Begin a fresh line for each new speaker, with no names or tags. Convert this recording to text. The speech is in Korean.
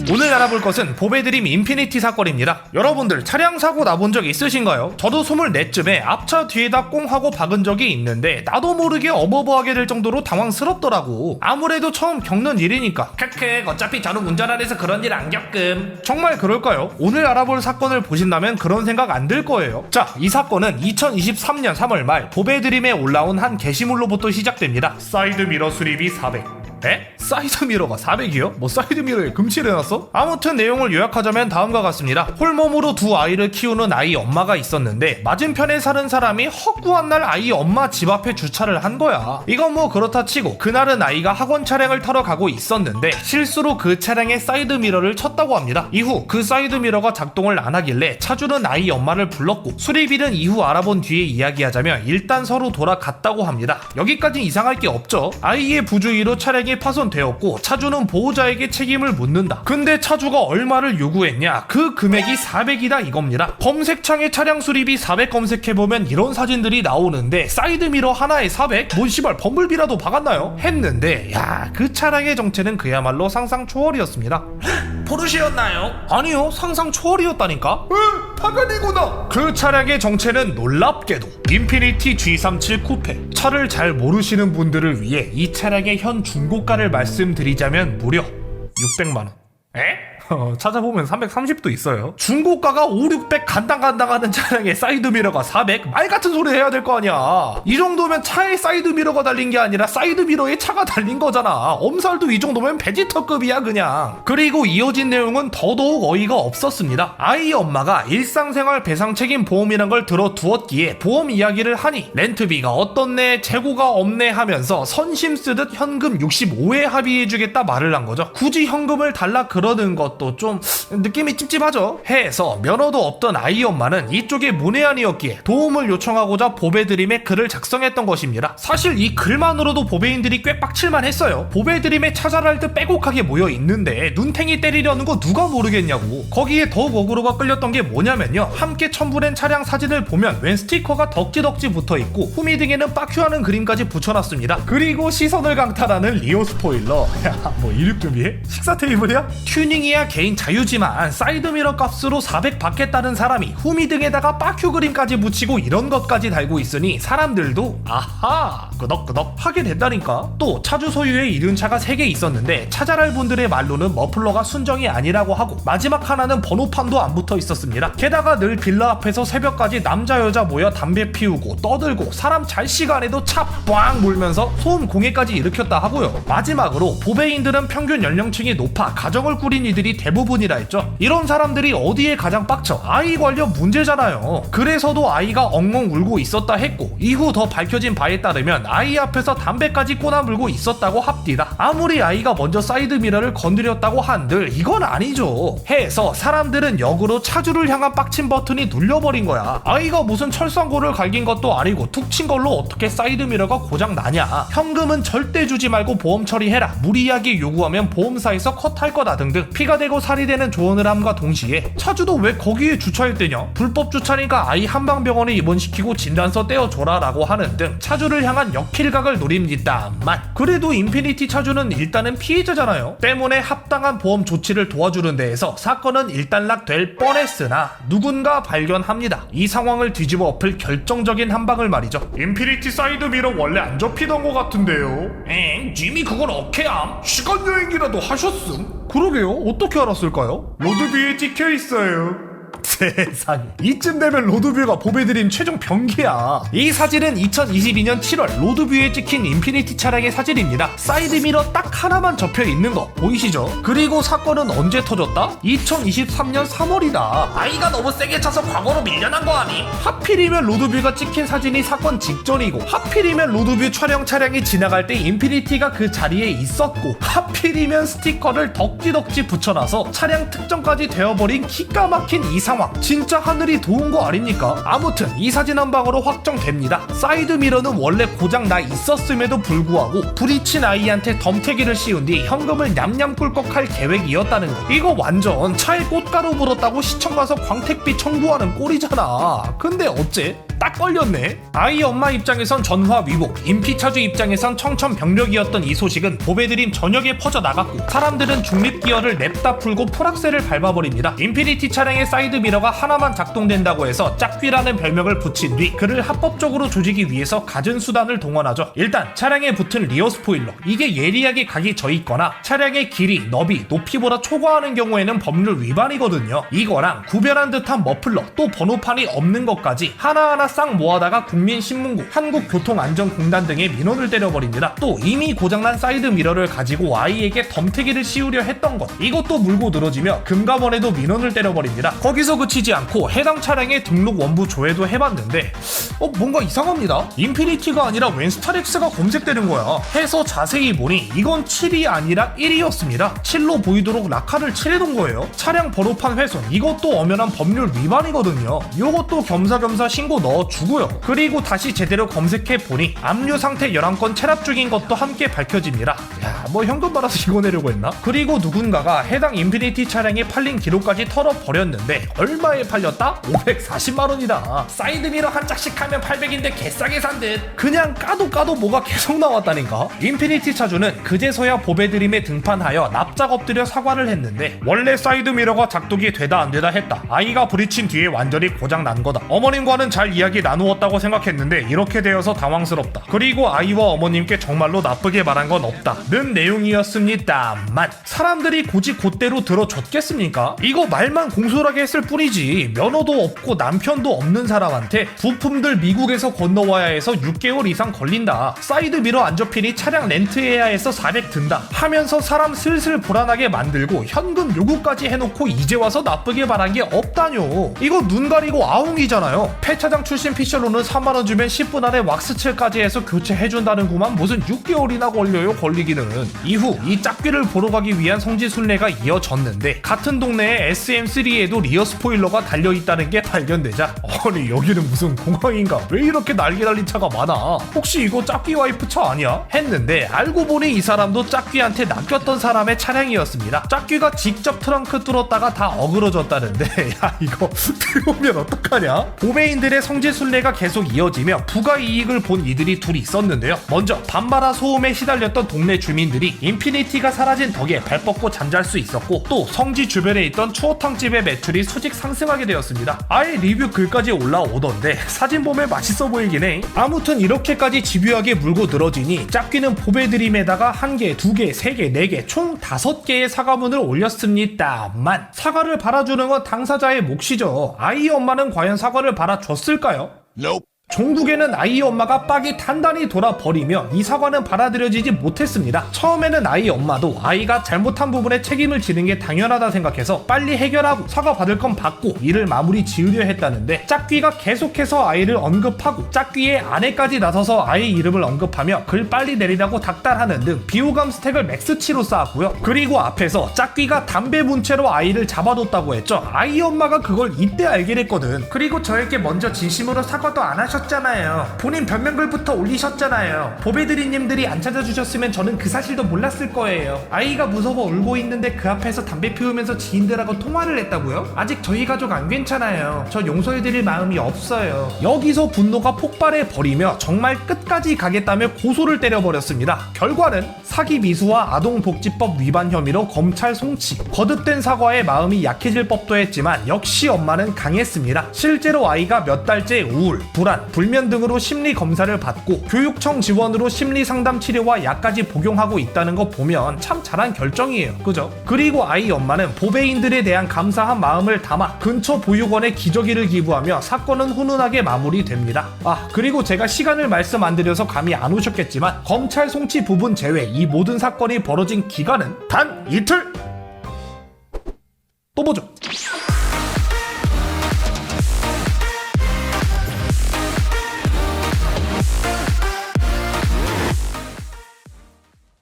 오늘 알아볼 것은 보배드림 인피니티 사건입니다. 여러분들 차량 사고 나본 적 있으신가요? 저도 24쯤에 앞차 뒤에다 꽁 하고 박은 적이 있는데 나도 모르게 어버버하게 될 정도로 당황스럽더라고. 아무래도 처음 겪는 일이니까. 크크, 어차피 저는 운전 안 해서 그런 일 안 겪음. 정말 그럴까요? 오늘 알아볼 사건을 보신다면 그런 생각 안 들 거예요. 자, 이 사건은 2023년 3월 말 보배드림에 올라온 한 게시물로부터 시작됩니다. 사이드미러 수리비 400. 에? 사이드미러가 400이요? 뭐 사이드미러에 금칠을 해놨어? 아무튼 내용을 요약하자면 다음과 같습니다. 홀몸으로 두 아이를 키우는 아이 엄마가 있었는데 맞은편에 사는 사람이 헛구한 날 아이 엄마 집 앞에 주차를 한 거야. 이건 뭐 그렇다 치고 그날은 아이가 학원 차량을 타러 가고 있었는데 실수로 그 차량의 사이드미러를 쳤다고 합니다. 이후 그 사이드미러가 작동을 안 하길래 차주는 아이 엄마를 불렀고 수리비는 이후 알아본 뒤에 이야기하자면 일단 서로 돌아갔다고 합니다. 여기까지 이상할 게 없죠. 아이의 부주의로 차량이 파손되었고 차주는 보호자에게 책임을 묻는다. 근데 차주가 얼마를 요구했냐? 그 금액이 400이다 이겁니다. 검색창에 차량 수리비 400 검색해보면 이런 사진들이 나오는데 사이드미러 하나에 400? 뭔 씨발 범블비라도 박았나요? 했는데 야, 그 차량의 정체는 그야말로 상상 초월이었습니다. 포르쉐였나요? 아니요, 상상 초월이었다니까? 파가니구나. 그 차량의 정체는 놀랍게도 인피니티 G37 쿠페. 차를 잘 모르시는 분들을 위해 이 차량의 현 중고가를 말씀드리자면 무려 600만원. 에? 찾아보면 330도 있어요. 중고가가 5, 600 간당간당하는 차량에 사이드미러가 400? 말 같은 소리 해야 될 거 아니야. 이 정도면 차에 사이드미러가 달린 게 아니라 사이드미러에 차가 달린 거잖아. 엄살도 이 정도면 베지터급이야 그냥. 그리고 이어진 내용은 더더욱 어이가 없었습니다. 아이 엄마가 일상생활 배상책임 보험이란 걸 들어두었기에 보험 이야기를 하니 렌트비가 어떻네, 재고가 없네 하면서 선심 쓰듯 현금 65회 합의해주겠다 말을 한 거죠. 굳이 현금을 달라 그러는 것도 좀 느낌이 찝찝하죠. 해서 면허도 없던 아이 엄마는 이쪽에 문외한이었기에 도움을 요청하고자 보배드림에 글을 작성했던 것입니다. 사실 이 글만으로도 보배인들이 꽤 빡칠만 했어요. 보배드림에 찾아갈 듯 빼곡하게 모여 있는데 눈탱이 때리려는 거 누가 모르겠냐고. 거기에 더욱 어그로가 끌렸던 게 뭐냐면요, 함께 첨부된 차량 사진을 보면 웬 스티커가 덕지덕지 붙어있고 후미 등에는 빠큐하는 그림까지 붙여놨습니다. 그리고 시선을 강탈하는 리오 스포일러. 야, 뭐 이륙금이해? 식사 테이블이야? 튜닝이야 개인 자유지만 사이드미러 값으로 400 받겠다는 사람이 후미 등에다가 빠큐 그림까지 붙이고 이런 것까지 달고 있으니 사람들도 아하 끄덕끄덕 하게 된다니까. 또 차주 소유의 이륜차가 3개 있었는데 찾아갈 분들의 말로는 머플러가 순정이 아니라고 하고 마지막 하나는 번호판도 안 붙어 있었습니다. 게다가 늘 빌라 앞에서 새벽까지 남자 여자 모여 담배 피우고 떠들고 사람 잘 시간에도 차 꽝 몰면서 소음 공해까지 일으켰다 하고요. 마지막으로 보배인들은 평균 연령층이 높아 가정을 꾸린 이들이 대부분이라 했죠. 이런 사람들이 어디에 가장 빡쳐? 아이 관련 문제잖아요. 그래서도 아이가 엉엉 울고 있었다 했고 이후 더 밝혀진 바에 따르면 아이 앞에서 담배까지 꼬나물고 있었다고 합디다. 아무리 아이가 먼저 사이드미러를 건드렸다고 한들 이건 아니죠. 해서 사람들은 역으로 차주를 향한 빡친 버튼이 눌려버린 거야. 아이가 무슨 철상고를 갈긴 것도 아니고 툭 친 걸로 어떻게 사이드미러가 고장 나냐. 현금은 절대 주지 말고 보험 처리해라. 무리하게 요구하면 보험사에서 컷할 거다 등등 피가 되고 살이 되는 조언을 함과 동시에 차주도 왜 거기에 주차했대냐, 불법 주차니까 아이 한방병원에 입원시키고 진단서 떼어줘라 라고 하는 등 차주를 향한 역킬각을 노립니다만 그래도 인피니티 차주는 일단은 피해자잖아요. 때문에 합당한 보험 조치를 도와주는 데에서 사건은 일단락될 뻔했으나 누군가 발견합니다. 이 상황을 뒤집어 엎을 결정적인 한 방을 말이죠. 인피니티 사이드미러 원래 안 접히던 것 같은데요. 님이 그걸 어케암? 시간여행이라도 하셨음? 그러게요. 어떻게 알았을까요? 로드뷰에 찍혀있어요. 세상에, 이쯤 되면 로드뷰가 보배드림 최종 병기야. 이 사진은 2022년 7월 로드뷰에 찍힌 인피니티 차량의 사진입니다. 사이드미러 딱 하나만 접혀있는 거 보이시죠? 그리고 사건은 언제 터졌다? 2023년 3월이다 아이가 너무 세게 차서 과거로 밀려난 거 아니? 하필이면 로드뷰가 찍힌 사진이 사건 직전이고 하필이면 로드뷰 촬영 차량이 지나갈 때 인피니티가 그 자리에 있었고 하필이면 스티커를 덕지덕지 붙여놔서 차량 특정까지 되어버린 기가 막힌 이 상황. 진짜 하늘이 도운 거 아닙니까? 아무튼 이 사진 한 방으로 확정됩니다. 사이드미러는 원래 고장 나 있었음에도 불구하고 부딪힌 아이한테 덤태기를 씌운 뒤 현금을 냠냠 꿀꺽할 계획이었다는 거. 이거 완전 차에 꽃가루 불었다고 시청 가서 광택비 청구하는 꼴이잖아. 근데 어째? 딱 걸렸네. 아이 엄마 입장에선 전화위복, 임피차주 입장에선 청천벽력이었던 이 소식은 보배드림 전역에 퍼져나갔고 사람들은 중립기어를 냅다 풀고 풀악셀을 밟아버립니다. 인피니티 차량의 사이드미러가 하나만 작동된다고 해서 짝귀라는 별명을 붙인 뒤 그를 합법적으로 조지기 위해서 갖은 수단을 동원하죠. 일단 차량에 붙은 리어 스포일러, 이게 예리하게 각이 져있거나 차량의 길이, 너비, 높이보다 초과하는 경우에는 법률 위반이거든요. 이거랑 구별한 듯한 머플러, 또 번호판이 없는 것까지 하나하나 싹 모아다가 국민신문고, 한국교통안전공단 등의 민원을 때려버립니다. 또 이미 고장난 사이드미러를 가지고 아이에게 덤태기를 씌우려 했던 것, 이것도 물고 늘어지며 금감원에도 민원을 때려버립니다. 거기서 그치지 않고 해당 차량의 등록 원부 조회도 해봤는데 뭔가 이상합니다. 인피니티가 아니라 웬 스타렉스가 검색되는 거야. 해서 자세히 보니 이건 7이 아니라 1이었습니다. 7로 보이도록 라카를 칠해둔 거예요. 차량 번호판 훼손, 이것도 엄연한 법률 위반이거든요. 요것도 겸사겸사 신고 넣어주고요. 그리고 다시 제대로 검색해보니 압류 상태 11건 체납 중인 것도 함께 밝혀집니다. 야, 현금 받아서 이거 내려고 했나? 그리고 누군가가 해당 인피니티 차량의 팔린 기록까지 털어버렸는데 얼마에 팔렸다? 540만원이다. 사이드미러 한 짝씩 하면 800인데 개싸게 산 듯. 그냥 까도 뭐가 계속 나왔다니까. 인피니티 차주는 그제서야 보배드림에 등판하여 납작 엎드려 사과를 했는데 원래 사이드미러가 작동이 되다 안 되다 했다. 아이가 부딪힌 뒤에 완전히 고장 난 거다. 어머님과는 잘 이야기 나누었다고 생각했는데 이렇게 되어서 당황스럽다. 그리고 아이와 어머님께 정말로 나쁘게 말한 건 없다 는 내용이었습니다만 사람들이 굳이 그대로 들어줬겠습니까? 이거 말만 공손하게 했을 뿐이지 면허도 없고 남편도 없는 사람한테 부품들 미국에서 건너와야 해서 6개월 이상 걸린다, 사이드미러 안 접히니 차량 렌트해야 해서 400 든다 하면서 사람 슬슬 불안하게 만들고 현금 요구까지 해놓고 이제 와서 나쁘게 말한 게 없다뇨. 이거 눈 가리고 아웅이잖아요. 폐차장 출신 피셜로는 3만원 주면 10분 안에 왁스칠까지 해서 교체해준다는구만. 무슨 6개월이나 걸려요, 걸리기는. 이후 이 짝귀를 보러 가기 위한 성지순례가 이어졌는데 같은 동네에 SM3에도 리어 스포일러가 달려있다는 게 발견되자 아니 여기는 무슨 공항인가, 왜 이렇게 날개 달린 차가 많아, 혹시 이거 짝귀 와이프 차 아니야? 했는데 알고 보니 이 사람도 짝귀한테 낚였던 사람의 차량이었습니다. 짝귀가 직접 트렁크 뚫었다가 다 어그러졌다는데 야 이거 들어오면 어떡하냐? 보배인들의 성지순례가 계속 이어지며 부가이익을 본 이들이 둘이 있었는데요. 먼저 밤바라 소음에 시달렸던 동네 주민들이 인피니티가 사라진 덕에 발 뻗고 잠잘 수 있었고, 또 성지 주변에 있던 추어탕집의 매출이 수직 상승하게 되었습니다. 아예 리뷰 글까지 올라오던데 사진 보면 맛있어 보이긴 해. 아무튼 이렇게까지 집요하게 물고 늘어지니 짝귀는 보배드림에다가 1개, 2개, 3개, 4개 총 5개의 사과문을 올렸습니다만 사과를 바라주는 건 당사자의 몫이죠. 아이 엄마는 과연 사과를 바라줬을까요?
Nope.
종국에는 아이 엄마가 빡이 단단히 돌아버리며 이 사과는 받아들여지지 못했습니다. 처음에는 아이 엄마도 아이가 잘못한 부분에 책임을 지는 게 당연하다 생각해서 빨리 해결하고 사과 받을 건 받고 일을 마무리 지으려 했다는데 짝귀가 계속해서 아이를 언급하고 짝귀의 아내까지 나서서 아이 이름을 언급하며 글 빨리 내리라고 닥달하는 등 비호감 스택을 맥스치로 쌓았고요. 그리고 앞에서 짝귀가 담배 문채로 아이를 잡아뒀다고 했죠. 아이 엄마가 그걸 이때 알게 됐거든. 그리고 저에게 먼저 진심으로 사과도 안 하셨 잖아요. 본인 변명글부터 올리셨잖아요. 보배드리님들이 안 찾아주셨으면 저는 그 사실도 몰랐을 거예요. 아이가 무서워 울고 있는데 그 앞에서 담배 피우면서 지인들하고 통화를 했다고요? 아직 저희 가족 안 괜찮아요. 저 용서해드릴 마음이 없어요. 여기서 분노가 폭발해버리며 정말 끝까지 가겠다며 고소를 때려버렸습니다. 결과는 사기 미수와 아동복지법 위반 혐의로 검찰 송치. 거듭된 사과에 마음이 약해질 법도 했지만 역시 엄마는 강했습니다. 실제로 아이가 몇 달째 우울, 불안, 불면 등으로 심리 검사를 받고 교육청 지원으로 심리 상담 치료와 약까지 복용하고 있다는 거 보면 참 잘한 결정이에요. 그죠? 그리고 아이 엄마는 보배인들에 대한 감사한 마음을 담아 근처 보육원에 기저귀를 기부하며 사건은 훈훈하게 마무리됩니다. 그리고 제가 시간을 말씀 안 드려서 감이 안 오셨겠지만 검찰 송치 부분 제외 이 모든 사건이 벌어진 기간은 단 이틀! 또 보죠.